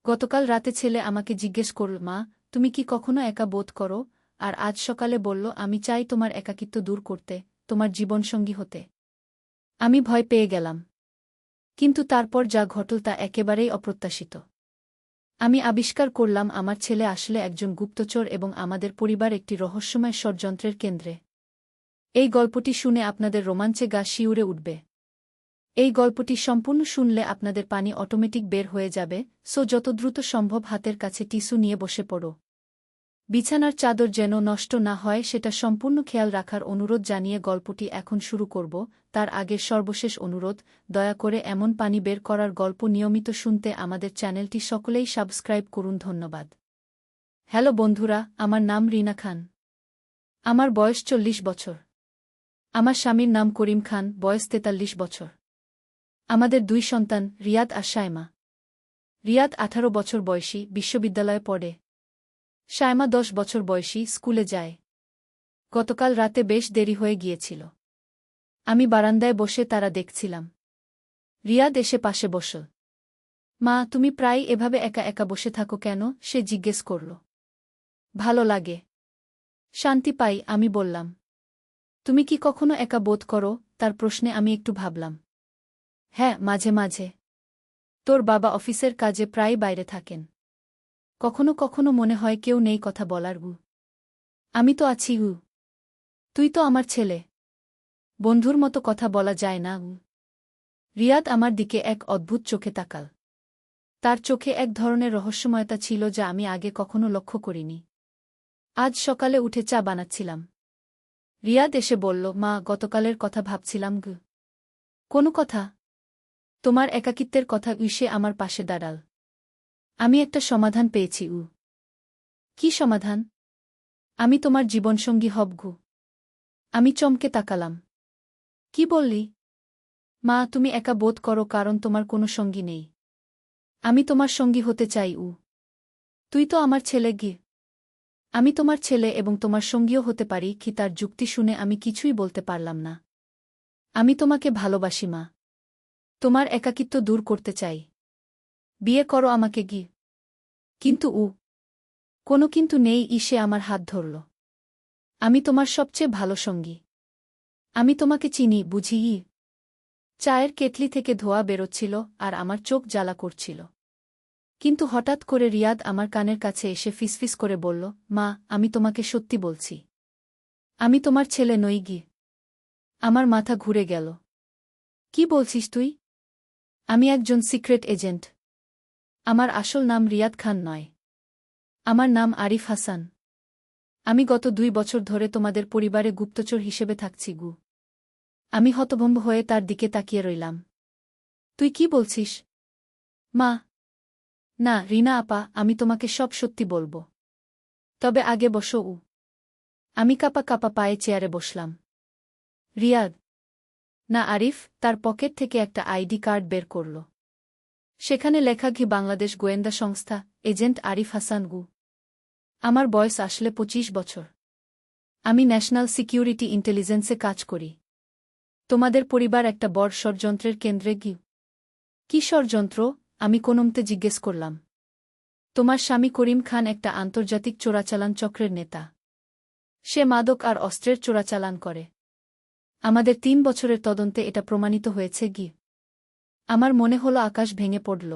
গতকাল রাতে ছেলে আমাকে জিজ্ঞেস করল, মা, তুমি কি কখনো একা বোধ করো? আর আজ সকালে বলল, আমি চাই তোমার একাকিত্ব দূর করতে, তোমার জীবনসঙ্গী হতে। আমি ভয় পেয়ে গেলাম। কিন্তু তারপর যা ঘটল তা একেবারেই অপ্রত্যাশিত। আমি আবিষ্কার করলাম আমার ছেলে আসলে একজন গুপ্তচর এবং আমাদের পরিবার একটি রহস্যময় ষড়যন্ত্রের কেন্দ্রে। এই গল্পটি শুনে আপনাদের রোমাঞ্চে গা শিউরে উঠবে। এই গল্পটি সম্পূর্ণ শুনলে আপনাদের পানি অটোমেটিক বের হয়ে যাবে, যত দ্রুত সম্ভব হাতের কাছে টিস্যু নিয়ে বসে পড়ো। বিছানার চাদর যেন নষ্ট না হয় সেটা সম্পূর্ণ খেয়াল রাখার অনুরোধ জানিয়ে গল্পটি এখন শুরু করব। তার আগের সর্বশেষ অনুরোধ, দয়া করে এমন পানি বের করার গল্প নিয়মিত শুনতে আমাদের চ্যানেলটি সকলেই সাবস্ক্রাইব করুন। ধন্যবাদ। হ্যালো বন্ধুরা, আমার নাম রিনা খান। আমার বয়স 40 বছর। আমার স্বামীর নাম করিম খান, বয়স 43 বছর। আমাদের 2 সন্তান, রিয়াদ আর শায়মা। রিয়াদ 18 বছর বয়সী, বিশ্ববিদ্যালয়ে পড়ে। শায়মা 10 বছর বয়সী, স্কুলে যায়। গতকাল রাতে বেশ দেরি হয়ে গিয়েছিল। আমি বারান্দায় বসে তারা দেখছিলাম। রিয়াদ এসে পাশে বসল। মা, তুমি প্রায় এভাবে একা একা বসে থাকো কেন? সে জিজ্ঞেস করল। ভালো লাগে। শান্তি পাই, আমি বললাম। তুমি কি কখনো একা বোধ করো? তার প্রশ্নে আমি একটু ভাবলাম। হ্যাঁ, মাঝে মাঝে। তোর বাবা অফিসের কাজে প্রায় বাইরে থাকেন। কখনো কখনো মনে হয় কেউ নেই কথা বলার। আমি তো আছি। তুই তো আমার ছেলে। বন্ধুর মতো কথা বলা যায় না? রিয়াদ আমার দিকে এক অদ্ভুত চোখে তাকাল। তার চোখে এক ধরনের রহস্যময়তা ছিল যা আমি আগে কখনো লক্ষ্য করিনি। আজ সকালে উঠে চা বানাচ্ছিলাম। রিয়াদ এসে বলল, মা, গতকালের কথা ভাবছিলাম। কোনো কথা? তোমার একাকিত্বের কথা। সে আমার পাশে দাঁড়াল। আমি একটা সমাধান পেয়েছি। কি সমাধান? আমি তোমার জীবনসঙ্গী হব। আমি চমকে তাকালাম। কি বললি? মা, তুমি একা বোধ করো কারণ তোমার কোনো সঙ্গী নেই। আমি তোমার সঙ্গী হতে চাই। তুই তো আমার ছেলে। আমি তোমার ছেলে এবং তোমার সঙ্গীও হতে পারি কি? তার যুক্তি শুনে আমি কিছুই বলতে পারলাম না। আমি তোমাকে ভালোবাসি মা। তোমার একাকিত্ব দূর করতে চাই। বিয়ে করো আমাকে। কিন্তু কোনো কিন্তু নেই। সে আমার হাত ধরল। আমি তোমার সবচেয়ে ভালো সঙ্গী। আমি তোমাকে চিনি, বুঝি। চায়ের কেটলি থেকে ধোঁয়া বেরোচ্ছিল আর আমার চোখ জ্বালা করছিল। কিন্তু হঠাৎ করে রিয়াদ আমার কানের কাছে এসে ফিসফিস করে বলল, মা, আমি তোমাকে সত্যি বলছি। আমি তোমার ছেলে নই। আমার মাথা ঘুরে গেল। কি বলছিস তুই? আমি একজন সিক্রেট এজেন্ট। আমার আসল নাম রিয়াদ খান নয়। আমার নাম আরিফ হাসান। আমি গত 2 বছর ধরে তোমাদের পরিবারে গুপ্তচর হিসেবে থাকছি। আমি হতভম্ব হয়ে তার দিকে তাকিয়ে রইলাম। তুই কি বলছিস? মা। না, রিনা আপা, আমি তোমাকে সব সত্যি বলবো। তবে আগে বসো। আমি কাঁপা কাঁপা পায়ে চেয়ারে বসলাম। রিয়াদ। না, আরিফ তার পকেট থেকে একটা আইডি কার্ড বের করল। সেখানে লেখা বাংলাদেশ গোয়েন্দা সংস্থা, এজেন্ট আরিফ হাসান। আমার বয়স আসলে 25 বছর। আমি ন্যাশনাল সিকিউরিটি ইন্টেলিজেন্সে কাজ করি। তোমাদের পরিবার একটা বড় ষড়যন্ত্রের কেন্দ্রে। কি ষড়যন্ত্র? আমি কোনমতে জিজ্ঞেস করলাম। তোমার স্বামী করিম খান একটা আন্তর্জাতিক চোরাচালান চক্রের নেতা। সে মাদক আর অস্ত্রের চোরাচালান করে। আমাদের 3 বছরের তদন্তে এটা প্রমাণিত হয়েছে। আমার মনে হলো আকাশ ভেঙে পড়ল।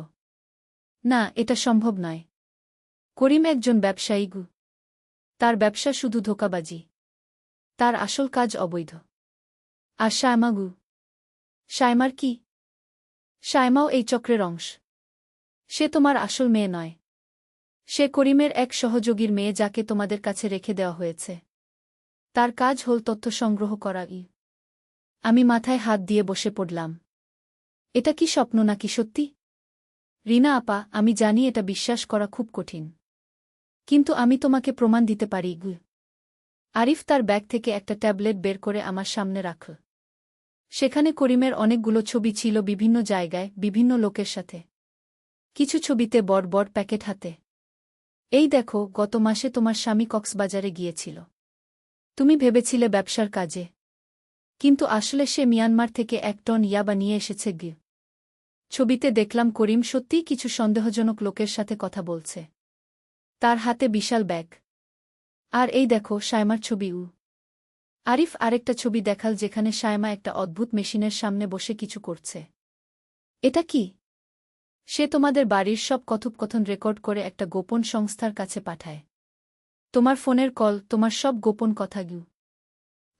না, এটা সম্ভব নয়। করিম একজন ব্যবসায়ী। তার ব্যবসা শুধু ধোঁকাবাজি। তার আসল কাজ অবৈধ। আর শায়মা? শায়মার কি? শায়মাও এই চক্রের অংশ। সে তোমার আসল মেয়ে নয়। সে করিমের এক সহযোগীর মেয়ে যাকে তোমাদের কাছে রেখে দেওয়া হয়েছে। তার কাজ হল তথ্য সংগ্রহ করা। আমি মাথায় হাত দিয়ে বসে পড়লাম। এটা কি স্বপ্ন নাকি সত্যি? রিনা আপা, আমি জানি এটা বিশ্বাস করা খুব কঠিন। কিন্তু আমি তোমাকে প্রমাণ দিতে পারি। আরিফ তার ব্যাগ থেকে একটা ট্যাবলেট বের করে আমার সামনে রাখল। সেখানে করিমের অনেকগুলো ছবি ছিল, বিভিন্ন জায়গায়, বিভিন্ন লোকের সাথে। কিছু ছবিতে বড় বড় প্যাকেট হাতে। এই দেখো, গত মাসে তোমার স্বামী কক্সবাজারে গিয়েছিল। তুমি ভেবেছিলে ব্যবসার কাজে। কিন্তু আসলে সে মিয়ানমার থেকে 1 টন ইয়াবা নিয়ে এসেছে। ছবিতে দেখলাম করিম সত্যিই কিছু সন্দেহজনক লোকের সাথে কথা বলছে। তার হাতে বিশাল ব্যাগ। আর এই দেখো শায়মার ছবি। আরিফ আরেকটা ছবি দেখাল যেখানে শায়মা একটা অদ্ভুত মেশিনের সামনে বসে কিছু করছে। এটা কি? সে তোমাদের বাড়ির সব কথোপকথন রেকর্ড করে একটা গোপন সংস্থার কাছে পাঠায়। তোমার ফোনের কল, তোমার সব গোপন কথা।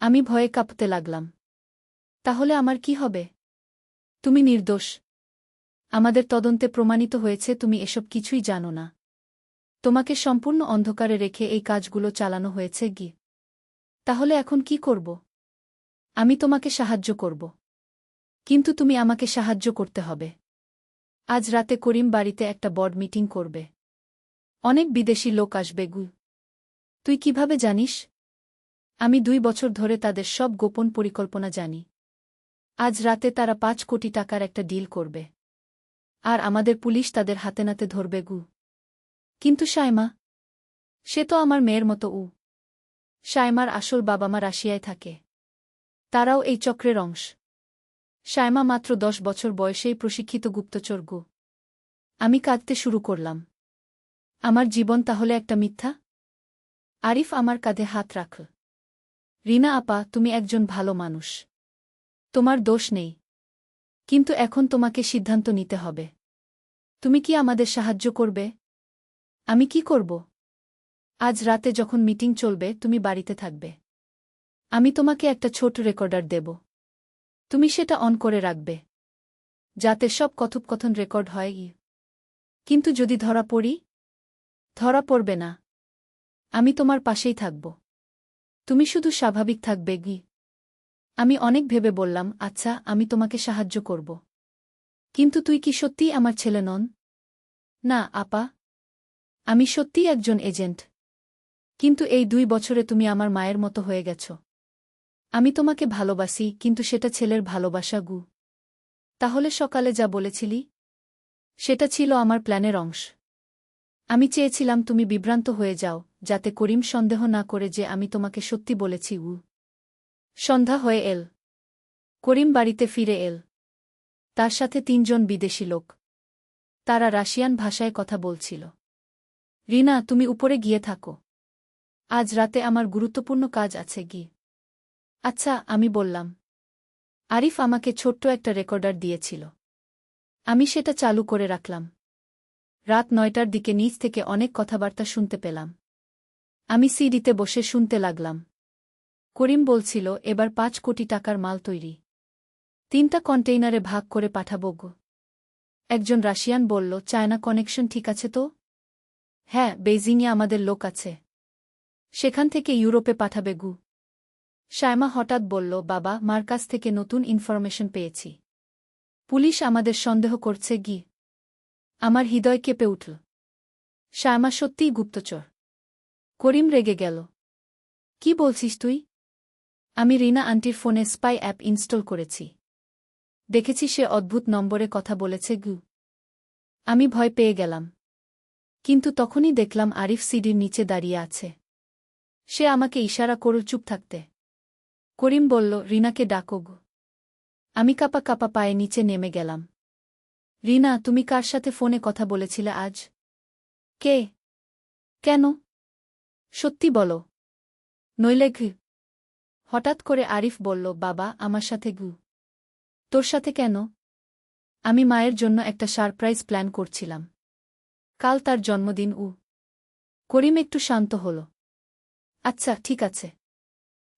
আমি ভয়ে কাঁপতে লাগলাম। তাহলে আমার কি হবে? তুমি নির্দোষ। আমাদের তদন্তে প্রমাণিত হয়েছে তুমি এসব কিছুই জানো না। তোমাকে সম্পূর্ণ অন্ধকারে রেখে এই কাজগুলো চালানো হয়েছে। তাহলে এখন কি করব? আমি তোমাকে সাহায্য করব। কিন্তু তুমি আমাকে সাহায্য করতে হবে। আজ রাতে করিম বাড়িতে একটা বড় মিটিং করবে। অনেক বিদেশি লোক আসবে। তুই কিভাবে জানিস? আমি 2 বছর ধরে তাদের সব গোপন পরিকল্পনা জানি। আজ রাতে তারা 5 কোটি টাকার একটা ডিল করবে। আর আমাদের পুলিশ তাদের হাতে নাতে ধরবে। কিন্তু শায়মা? সে তো আমার মেয়ের মতো। শায়মার আসল বাবা মা রাশিয়ায় থাকে। তারাও এই চক্রের অংশ। শায়মা মাত্র 10 বছর বয়সেই প্রশিক্ষিত গুপ্তচর। আমি কাঁদতে শুরু করলাম। আমার জীবন তাহলে একটা মিথ্যা? আরিফ আমার কাঁধে হাত রাখল। রিনা আপা, তুমি একজন ভালো মানুষ। তোমার দোষ নেই। কিন্তু এখন তোমাকে সিদ্ধান্ত নিতে হবে। তুমি কি আমাদের সাহায্য করবে? আমি কি করব? আজ রাতে যখন মিটিং চলবে তুমি বাড়িতে থাকবে। আমি তোমাকে একটা ছোট রেকর্ডার দেব। তুমি সেটা অন করে রাখবে, যাতে সব কথোপকথন রেকর্ড হয়। কিন্তু যদি ধরা পড়ি? ধরা পড়বে না। আমি তোমার পাশেই থাকব। তুমি শুধু স্বাভাবিক থাকবে। আমি অনেক ভেবে বললাম, আচ্ছা আমি তোমাকে সাহায্য করব। কিন্তু তুই কি সত্যিই আমার ছেলে নন? না আপা। আমি সত্যিই একজন এজেন্ট। কিন্তু এই 2 বছরে তুমি আমার মায়ের মতো হয়ে গেছ। আমি তোমাকে ভালোবাসি, কিন্তু সেটা ছেলের ভালোবাসা। তাহলে সকালে যা বলেছিলি? সেটা ছিল আমার প্ল্যানের অংশ। আমি চেয়েছিলাম তুমি বিভ্রান্ত হয়ে যাও, যাতে করিম সন্দেহ না করে যে আমি তোমাকে সত্যি বলেছি। সন্ধ্যা হয়ে এল। করিম বাড়িতে ফিরে এল। তার সাথে 3 জন বিদেশি লোক। তারা রাশিয়ান ভাষায় কথা বলছিল। রিনা, তুমি উপরে গিয়ে থাকো। আজ রাতে আমার গুরুত্বপূর্ণ কাজ আছে। আচ্ছা, আমি বললাম। আরিফ আমাকে ছোট্ট একটা রেকর্ডার দিয়েছিল। আমি সেটা চালু করে রাখলাম। রাত 9টার দিকে নিচ থেকে অনেক কথাবার্তা শুনতে পেলাম। আমি সিডিতে বসে শুনতে লাগলাম। করিম বলছিল, এবার 5 কোটি টাকার মাল তৈরি। 3টা কন্টেইনারে ভাগ করে পাঠাবো। একজন রাশিয়ান বলল, চায়না কানেকশন ঠিক আছে তো? হ্যাঁ, বেইজিংয়ে আমাদের লোক আছে। সেখান থেকে ইউরোপে পাঠাবে। শায়মা হঠাৎ বলল, বাবা, মার কাছ থেকে নতুন ইনফরমেশন পেয়েছি। পুলিশ আমাদের সন্দেহ করছে। আমার হৃদয় কেঁপে উঠল। শায়মা সত্যিই গুপ্তচর। করিম রেগে গেল। কি বলছিস তুই? আমি রিনা আন্টির ফোনে স্পাই অ্যাপ ইনস্টল করেছি। দেখেছি সে অদ্ভুত নম্বরে কথা বলেছে। আমি ভয় পেয়ে গেলাম। কিন্তু তখনই দেখলাম আরিফ সিডির নিচে দাঁড়িয়ে আছে। সে আমাকে ইশারা করল চুপ থাকতে। করিম বলল, রিনাকে ডাকো। আমি কাঁপা কাঁপা পায়ে নিচে নেমে গেলাম। রিনা, তুমি কার সাথে ফোনে কথা বলেছিলে আজ? কে? কেন? সত্যি বলো। নইলে। হঠাৎ করে আরিফ বলল, বাবা, আমার সাথে। তোর সাথে কেন? আমি মায়ের জন্য একটা সারপ্রাইজ প্ল্যান করছিলাম। কাল তার জন্মদিন। করিম একটু শান্ত হল। আচ্ছা ঠিক আছে,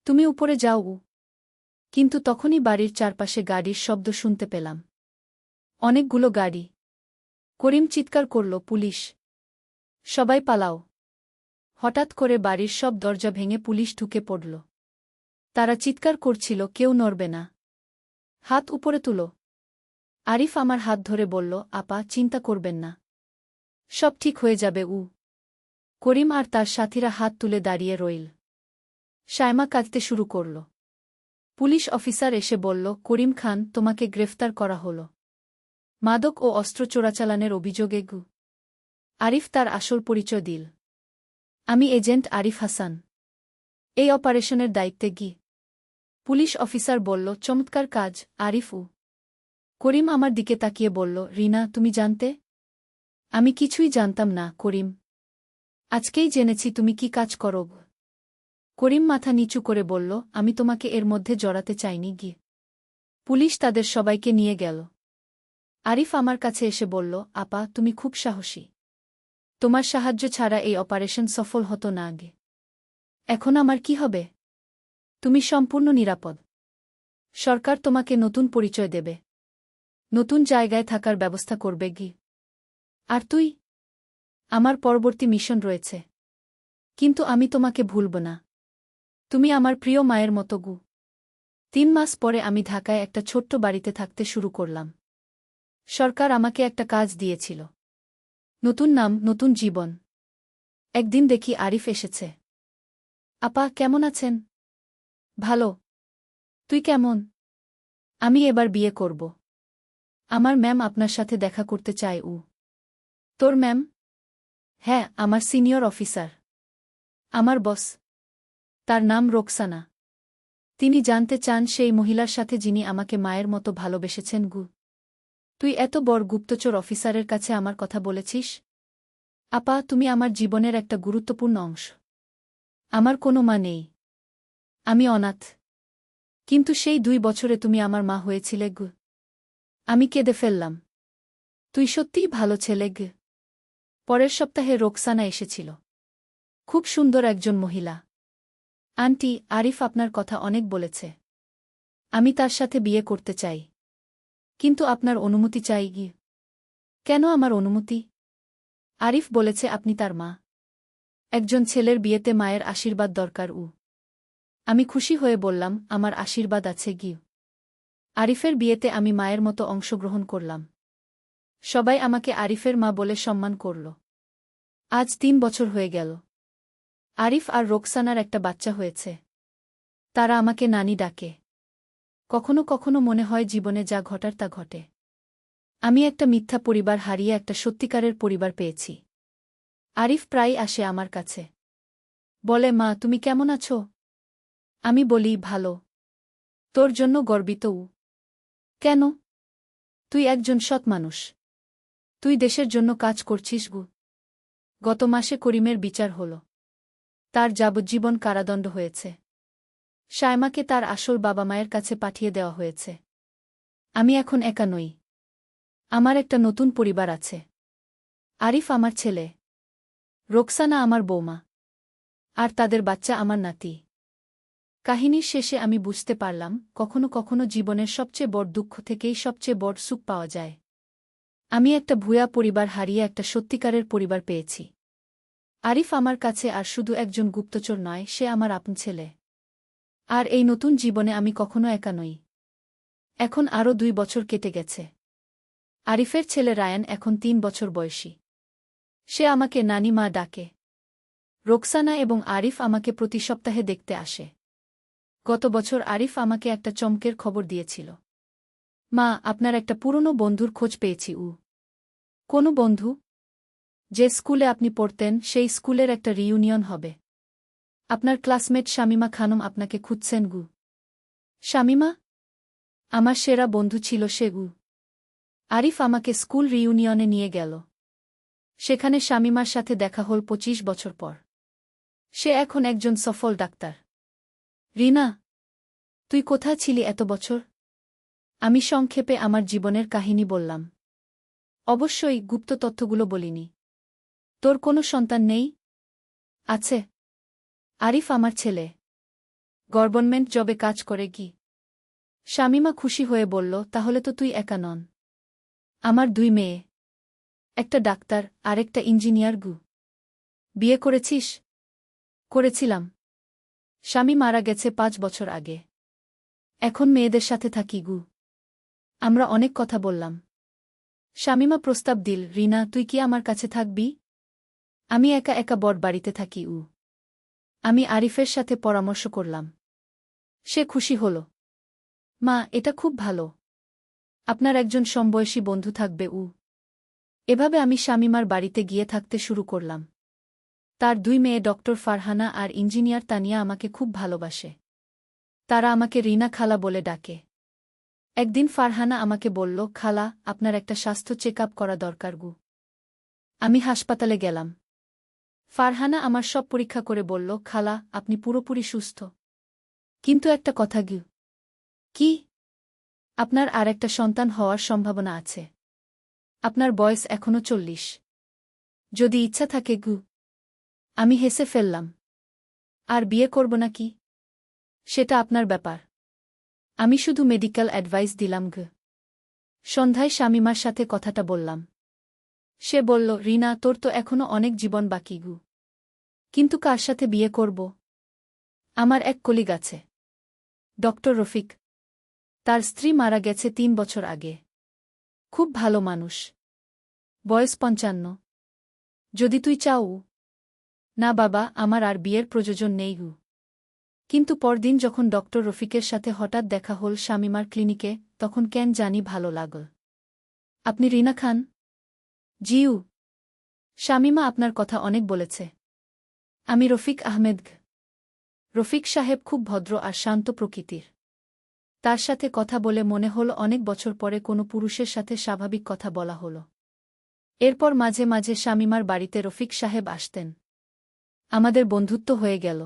তুমি উপরে যাও। কিন্তু তখনই বাড়ির চারপাশে গাড়ির শব্দ শুনতে পেলাম। অনেকগুলো গাড়ি। করিম চিৎকার করল, পুলিশ! সবাই পালাও! হঠাৎ করে বাড়ির সব দরজা ভেঙে পুলিশ ঢুকে পড়ল। তারা চিৎকার করছিল, কেউ নড়বে না। হাত উপরে তুলো। আরিফ আমার হাত ধরে বলল, আপা, চিন্তা করবেন না। সব ঠিক হয়ে যাবে। করিম আর তার সাথীরা হাত তুলে দাঁড়িয়ে রইল। শায়মা কাঁদতে শুরু করল। পুলিশ অফিসার এসে বলল, করিম খান, তোমাকে গ্রেফতার করা হল মাদক ও অস্ত্র চোরাচালানের অভিযোগে। আরিফ তার আসল পরিচয় দিল। আমি এজেন্ট আরিফ হাসান। এই অপারেশনের দায়িত্বে। পুলিশ অফিসার বলল, চমৎকার কাজ, আরিফ। করিম আমার দিকে তাকিয়ে বলল, রিনা, তুমি জানতে? আমি কিছুই জানতাম না, করিম। আজকেই জেনেছি তুমি কি কাজ করো। করিম মাথা নিচু করে বলল, আমি তোমাকে এর মধ্যে জড়াতে চাইনি গি। পুলিশ তাদের সবাইকে নিয়ে গেল। আরিফ আমার কাছে এসে বলল, আপা, তুমি খুব সাহসী। তোমার সাহায্য ছাড়া এই অপারেশন সফল হতো না আগে। এখন আমার কি হবে? তুমি সম্পূর্ণ নিরাপদ। সরকার তোমাকে নতুন পরিচয় দেবে, নতুন জায়গায় থাকার ব্যবস্থা করবে গি। আর তুই? আমার পরবর্তী মিশন রয়েছে, কিন্তু আমি তোমাকে ভুলব না। তুমি আমার প্রিয় মায়ের মতো গু। 3 মাস পরে আমি ঢাকায় একটা ছোট্ট বাড়িতে থাকতে শুরু করলাম। সরকার আমাকে একটা কাজ দিয়েছিল, নতুন নাম, নতুন জীবন। একদিন দেখি আরিফ এসেছে। আপা, কেমন আছেন? ভালো। তুই কেমন? আমি এবার বিয়ে করব। আমার ম্যাম আপনার সাথে দেখা করতে চায়। তোর ম্যাম? হ্যাঁ, আমার সিনিয়র অফিসার, আমার বস। তার নাম রোকসানা। তিনি জানতে চান সেই মহিলার সাথে যিনি আমাকে মায়ের মতো ভালোবেসেছেন গু। তুই এত বড় গুপ্তচর অফিসারের কাছে আমার কথা বলেছিস? আপা, তুমি আমার জীবনের একটা গুরুত্বপূর্ণ অংশ। আমার কোনো মা নেই, আমি অনাথ। কিন্তু সেই 2 বছরে তুমি আমার মা হয়েছিলে গু। আমি কেঁদে ফেললাম। তুই সত্যিই ভালো ছেলে গে। পরের সপ্তাহে রোকসানা এসেছিল। খুব সুন্দর একজন মহিলা। আন্টি, আরিফ আপনার কথা অনেক বলেছে। আমি তার সাথে বিয়ে করতে চাই, কিন্তু আপনার অনুমতি চাই গি। কেন আমার অনুমতি? আরিফ বলেছে আপনি তার মা। একজন ছেলের বিয়েতে মায়ের আশীর্বাদ দরকার। আমি খুশি হয়ে বললাম, আমার আশীর্বাদ আছে গি। আরিফের বিয়েতে আমি মায়ের মতো অংশগ্রহণ করলাম। সবাই আমাকে আরিফের মা বলে সম্মান করল। আজ 3 বছর হয়ে গেল। আরিফ আর রোকসানার একটা বাচ্চা হয়েছে। তারা আমাকে নানি ডাকে। কখনো কখনো মনে হয় জীবনে যা ঘটার তা ঘটে। আমি একটা মিথ্যা পরিবার হারিয়ে একটা সত্যিকারের পরিবার পেয়েছি। আরিফ প্রায় আসে আমার কাছে। বলে, মা, তুমি কেমন আছো? আমি বলি, ভালো। তোর জন্য গর্বিত। কেন? তুই একজন সৎ মানুষ। তুই দেশের জন্য কাজ করছিস গু। গত মাসে করিমের বিচার হল। তার যাবজ্জীবন কারাদণ্ড হয়েছে। শায়মাকে তার আসল বাবা মায়ের কাছে পাঠিয়ে দেওয়া হয়েছে। আমি এখন একা নই। আমার একটা নতুন পরিবার আছে। আরিফ আমার ছেলে, রোকসানা আমার বৌমা, আর তাদের বাচ্চা আমার নাতি। কাহিনীর শেষে আমি বুঝতে পারলাম, কখনো কখনো জীবনের সবচেয়ে বড় দুঃখ থেকেই সবচেয়ে বড় সুখ পাওয়া যায়। আমি একটা ভুয়া পরিবার হারিয়ে একটা সত্যিকারের পরিবার পেয়েছি। আরিফ আমার কাছে আর শুধু একজন গুপ্তচর নয়, সে আমার আপন ছেলে। আর এই নতুন জীবনে আমি কখনো একা নই। এখন আরও 2 বছর কেটে গেছে। আরিফের ছেলে রায়ান এখন 3 বছর বয়সী। সে আমাকে নানি মা ডাকে। রোকসানা এবং আরিফ আমাকে প্রতি সপ্তাহে দেখতে আসে। গত বছর আরিফ আমাকে একটা চমকের খবর দিয়েছিল। মা, আপনার একটা পুরনো বন্ধুর খোঁজ পেয়েছি। কোনো বন্ধু? যে স্কুলে আপনি পড়তেন সেই স্কুলের একটা রিইউনিয়ন হবে। আপনার ক্লাসমেট শামিমা খানম আপনাকে খুঁজছেন গু। শামিমা? আমার সেরা বন্ধু ছিল সে গু। আরিফ আমাকে স্কুল রিইউনিয়নে নিয়ে গেল। সেখানে শামিমার সাথে দেখা হল 25 বছর পর। সে এখন একজন সফল ডাক্তার। রিনা, তুই কোথায় ছিলি এত বছর? আমি সংক্ষেপে আমার জীবনের কাহিনী বললাম। অবশ্যই গুপ্ত তথ্যগুলো বলিনি। তোর কোনো সন্তান নেই? আছে। আরিফ আমার ছেলে। গভর্নমেন্ট জবে কাজ করে কি। শামিমা খুশি হয়ে বলল, তাহলে তো তুই একা নন। আমার 2 মেয়ে, একটা ডাক্তার, আরেকটা ইঞ্জিনিয়ার গু। বিয়ে করেছিস? করেছিলাম। স্বামী মারা গেছে 5 বছর আগে। এখন মেয়েদের সাথে থাকি গু। আমরা অনেক কথা বললাম। শামিমা প্রস্তাব দিল, রিনা, তুই কি আমার কাছে থাকবি? আমি একা একা বড় বাড়িতে থাকি। আমি আরিফের সাথে পরামর্শ করলাম। সে খুশি হল। মা, এটা খুব ভালো। আপনার একজন সমবয়সী বন্ধু থাকবে। এভাবে আমি শামিমার বাড়িতে গিয়ে থাকতে শুরু করলাম। তার 2 মেয়ে ডক্টর ফারহানা আর ইঞ্জিনিয়ার তানিয়া আমাকে খুব ভালোবাসে। তারা আমাকে রিনা খালা বলে ডাকে। একদিন ফারহানা আমাকে বলল, খালা, আপনার একটা স্বাস্থ্য চেক আপ করা দরকার গু। আমি হাসপাতালে গেলাম। ফারহানা আমার সব পরীক্ষা করে বলল, খালা, আপনি পুরোপুরি সুস্থ। কিন্তু একটা কথা গু। কি? আপনার আর একটা সন্তান হওয়ার সম্ভাবনা আছে। আপনার বয়স এখনো 40। যদি ইচ্ছা থাকে গু। আমি হেসে ফেললাম। আর বিয়ে করব না কি? সেটা আপনার ব্যাপার। আমি শুধু মেডিকেল অ্যাডভাইস দিলাম গু। সন্ধ্যায় শামীমার সাথে কথাটা বললাম। সে বলল, রিনা, তোর তো এখনো অনেক জীবন বাকি গু। কিন্তু কার সাথে বিয়ে করব? আমার এক কলিগ আছে, ডক্টর রফিক। তার স্ত্রী মারা গেছে 3 বছর আগে। খুব ভালো মানুষ। বয়স 55। যদি তুই চাও। না বাবা, আমার আর বিয়ের প্রয়োজন নেই গু। কিন্তু পরদিন যখন ডক্টর রফিকের সাথে হঠাৎ দেখা হল শামীমার ক্লিনিকে, তখন কেন জানি ভালো লাগল। আপনি রিনা খান? জিউ। শামীমা আপনার কথা অনেক বলেছে। আমি রফিক আহমেদ। রফিক সাহেব খুব ভদ্র আর শান্ত প্রকৃতির। তার সাথে কথা বলে মনে হল অনেক বছর পরে কোনো পুরুষের সাথে স্বাভাবিক কথা বলা হল। এরপর মাঝে মাঝে শামীমার বাড়িতে রফিক সাহেব আসতেন। আমাদের বন্ধুত্ব হয়ে গেল।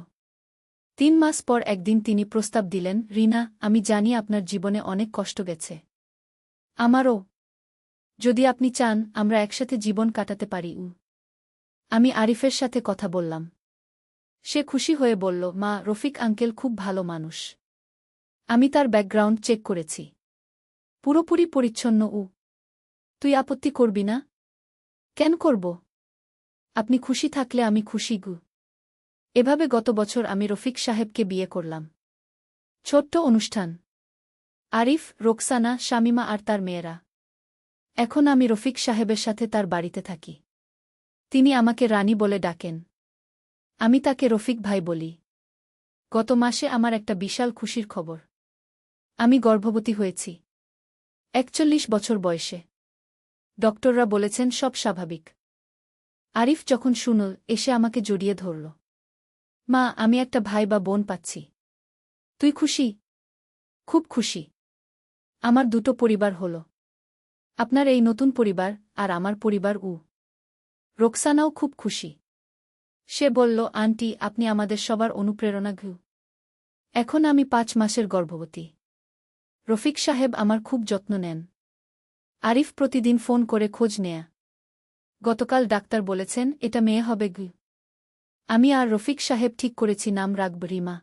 3 মাস পর একদিন তিনি প্রস্তাব দিলেন, রিনা, আমি জানি আপনার জীবনে অনেক কষ্ট গেছে। আমারও। যদি আপনি চান, আমরা একসাথে জীবন কাটাতে পারি। আমি আরিফের সাথে কথা বললাম। সে খুশি হয়ে বলল, মা, রফিক আঙ্কেল খুব ভালো মানুষ। আমি তার ব্যাকগ্রাউন্ড চেক করেছি। পুরোপুরি পরিচ্ছন্ন। তুই আপত্তি করবি না? কেন করব? আপনি খুশি থাকলে আমি খুশি গু। এভাবে গত বছর আমি রফিক সাহেবকে বিয়ে করলাম। ছোট্ট অনুষ্ঠান। আরিফ, রোকসানা, শামীমা আর তার মেয়েরা। এখন আমি রফিক সাহেবের সাথে তার বাড়িতে থাকি। তিনি আমাকে রানী বলে ডাকেন। আমি তাকে রফিক ভাই বলি। গত মাসে আমার একটা বিশাল খুশির খবর। আমি গর্ভবতী হয়েছি। 41 বছর বয়সে। ডক্টররা বলেছেন সব স্বাভাবিক। আরিফ যখন শুনল, এসে আমাকে জড়িয়ে ধরল। মা, আমি একটা ভাই বা বোন পাচ্ছি। তুই খুশি? খুব খুশি। আমার 2টো পরিবার হল। আপনার এই নতুন পরিবার, আর আমার পরিবার। রোকসানাও খুব খুশি। সে বলল, আন্টি, আপনি আমাদের সবার অনুপ্রেরণা গু। এখন আমি 5 মাসের গর্ভবতী। রফিক সাহেব আমার খুব যত্ন নেন। আরিফ প্রতিদিন ফোন করে খোঁজ নেয়া। গতকাল ডাক্তার বলেছেন এটা মেয়ে হবে গু। আমি আর রফিক সাহেব ঠিক করেছি নাম রাখব রিমা।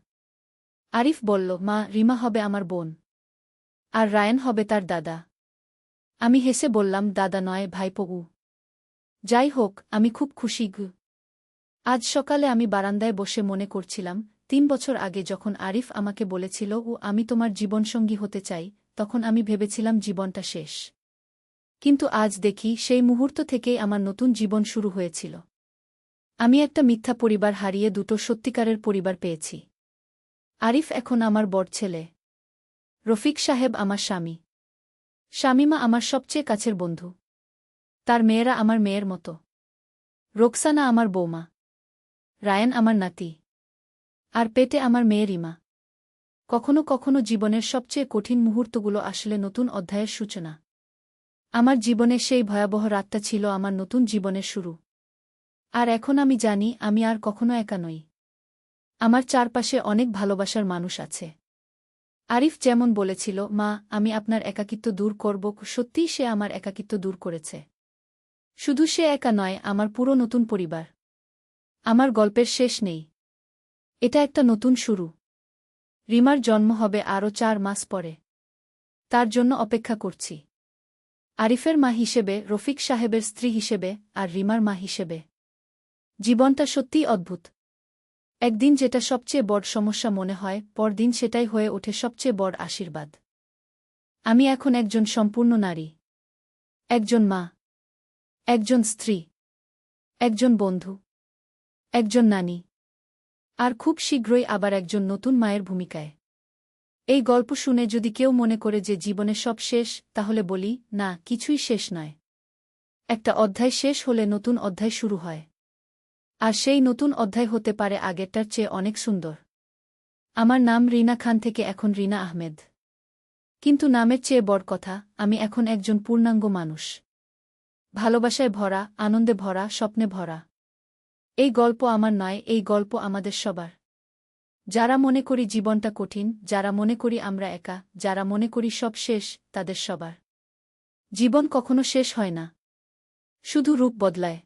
আরিফ বলল, মা, রিমা হবে আমার বোন। আর রায়ান হবে তার দাদা। আমি হেসে বললাম, দাদা নয়, ভাইপো। যাই হোক, আমি খুব খুশি গু। আজ সকালে আমি বারান্দায় বসে মনে করছিলাম, 3 বছর আগে যখন আরিফ আমাকে বলেছিল আমি তোমার জীবনসঙ্গী হতে চাই, তখন আমি ভেবেছিলাম জীবনটা শেষ। কিন্তু আজ দেখি সেই মুহূর্ত থেকেই আমার নতুন জীবন শুরু হয়েছিল। আমি একটা মিথ্যা পরিবার হারিয়ে 2টো সত্যিকারের পরিবার পেয়েছি। আরিফ এখন আমার বড় ছেলে। রফিক সাহেব আমার স্বামী। শামীমা আমার সবচেয়ে কাছের বন্ধু। তার মেয়েরা আমার মেয়ের মতো। রোকসানা আমার বৌমা। রায়ান আমার নাতি। আর পেটে আমার মেয়ে রিমা। কখনো কখনো জীবনের সবচেয়ে কঠিন মুহূর্তগুলো আসলে নতুন অধ্যায়ের সূচনা। আমার জীবনে সেই ভয়াবহ রাতটা ছিল আমার নতুন জীবনের শুরু। আর এখন আমি জানি আমি আর কখনো একা নই। আমার চারপাশে অনেক ভালোবাসার মানুষ আছে। আরিফ যেমন বলেছিল, মা, আমি আপনার একাকিত্ব দূর করব, সত্যিই সে আমার একাকিত্ব দূর করেছে। শুধু সে একা নয়, আমার পুরো নতুন পরিবার। আমার গল্পের শেষ নেই। এটা একটা নতুন শুরু। রিমার জন্ম হবে আরও 4 মাস পরে। তার জন্য অপেক্ষা করছি। আরিফের মা হিসেবে, রফিক সাহেবের স্ত্রী হিসেবে, আর রিমার মা হিসেবে। জীবনটা সত্যিই অদ্ভুত। একদিন যেটা সবচেয়ে বড় সমস্যা মনে হয়, পরদিন সেটাই হয়ে ওঠে সবচেয়ে বড় আশীর্বাদ। আমি এখন একজন সম্পূর্ণ নারী। একজন মা। একজন স্ত্রী। একজন বন্ধু। একজন নানী। আর খুব শীঘ্রই আবার একজন নতুন মায়ের ভূমিকায়। এই গল্প শুনে যদি কেউ মনে করে যে জীবনে সব শেষ, তাহলে বলি, না, কিছুই শেষ নয়। একটা অধ্যায় শেষ হলে নতুন অধ্যায় শুরু হয়। আর সেই নতুন অধ্যায় হতে পারে আগেরটার চেয়ে অনেক সুন্দর। আমার নাম রিনা খান থেকে এখন রিনা আহমেদ। কিন্তু নামের চেয়ে বড় কথা, আমি এখন একজন পূর্ণাঙ্গ মানুষ। ভালোবাসায় ভরা, আনন্দে ভরা, স্বপ্নে ভরা। এই গল্প আমার নয়, এই গল্প আমাদের সবার। যারা মনে করি জীবনটা কঠিন, যারা মনে করি আমরা একা, যারা মনে করি সব শেষ, তাদের সবার জীবন কখনো শেষ হয় না। শুধু রূপ বদলায়।